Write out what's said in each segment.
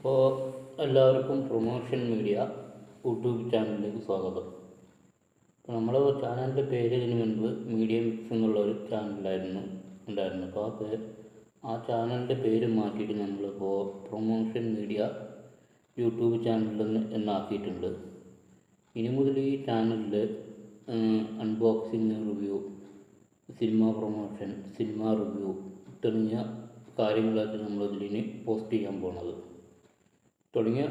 അപ്പോൾ എല്ലാവർക്കും promotion media YouTube ചാനലിലേക്ക് സ്വാഗതം. അപ്പോൾ നമ്മുടെ ചാനലിൻ്റെ പേര് ഇതിന് മുൻപ് മീഡിയ മിക്സ് എന്നുള്ളൊരു ചാനലായിരുന്നു ഉണ്ടായിരുന്നു. അപ്പോൾ ആ ചാനലിൻ്റെ പേര് മാറ്റിയിട്ട് നമ്മളിപ്പോൾ പ്രൊമോഷൻ മീഡിയ യൂട്യൂബ് ചാനൽ എന്നാക്കിയിട്ടുണ്ട്. ഇനി മുതൽ ഈ ചാനലിൽ unboxing, review, cinema promotion, cinema review തുടങ്ങിയ കാര്യങ്ങളായിട്ട് നമ്മളിതിന് പോസ്റ്റ് ചെയ്യാൻ പോണത്. തുടങ്ങിയ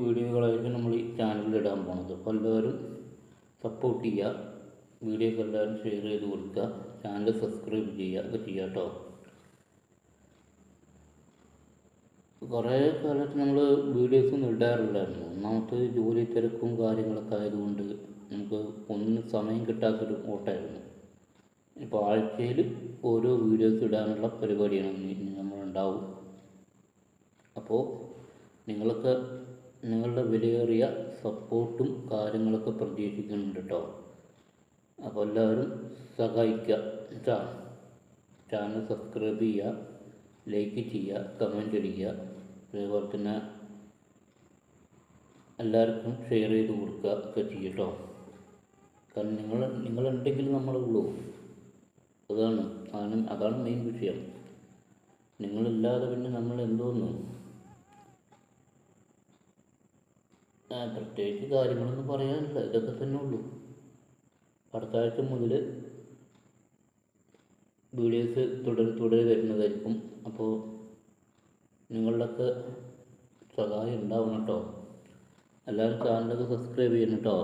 വീഡിയോകളായിരിക്കും നമ്മൾ ഈ ചാനലിൽ ഇടാൻ പോണത്. അപ്പോൾ എല്ലാവരും സപ്പോർട്ട് ചെയ്യുക, വീഡിയോക്ക് എല്ലാവരും ഷെയർ ചെയ്ത് കൊടുക്കുക, ചാനൽ സബ്സ്ക്രൈബ് ചെയ്യുക ഒക്കെ ചെയ്യുക കേട്ടോ. കുറേ കാലത്ത് നമ്മൾ വീഡിയോസൊന്നും ഇടാറില്ലായിരുന്നു. ഒന്നാമത്തെ ജോലി തിരക്കും കാര്യങ്ങളൊക്കെ ആയതുകൊണ്ട് നമുക്ക് ഒന്നും സമയം കിട്ടാത്തൊരു ഓട്ടമായിരുന്നു. ഇപ്പോൾ ആഴ്ചയിൽ ഓരോ വീഡിയോസ് ഇടാനുള്ള പരിപാടിയാണ് നമ്മളുണ്ടാവും. അപ്പോൾ നിങ്ങളുടെ വിലയേറിയ സപ്പോർട്ടും കാര്യങ്ങളൊക്കെ പ്രതീക്ഷിക്കുന്നുണ്ട് കേട്ടോ. അപ്പോൾ എല്ലാവരും സഹായിക്കുക കേട്ടോ. ചാനൽ സബ്സ്ക്രൈബ് ചെയ്യുക, ലൈക്ക് ചെയ്യുക, കമൻറ്റ് അടിക്കുക, അതേപോലെ തന്നെ എല്ലാവർക്കും ഷെയർ ചെയ്ത് കൊടുക്കുക ഒക്കെ ചെയ്യുക കേട്ടോ. കാരണം നിങ്ങളുണ്ടെങ്കിൽ നമ്മളുള്ളൂ. അതാണ് മെയിൻ വിഷയം. നിങ്ങളില്ലാതെ പിന്നെ നമ്മൾ എന്തോന്നു പ്രത്യേകിച്ച് കാര്യങ്ങളൊന്നും പറയാനില്ല. ഇതൊക്കെ തന്നെ ഉള്ളൂ. അടുത്ത ആഴ്ച മുതൽ വീഡിയോസ് തുടരെ വരുന്നതായിരിക്കും. അപ്പോൾ നിങ്ങളുടെയൊക്കെ സഹായം ഉണ്ടാവണം കേട്ടോ. എല്ലാവരും ചാനലൊക്കെ സബ്സ്ക്രൈബ് ചെയ്യണം കേട്ടോ.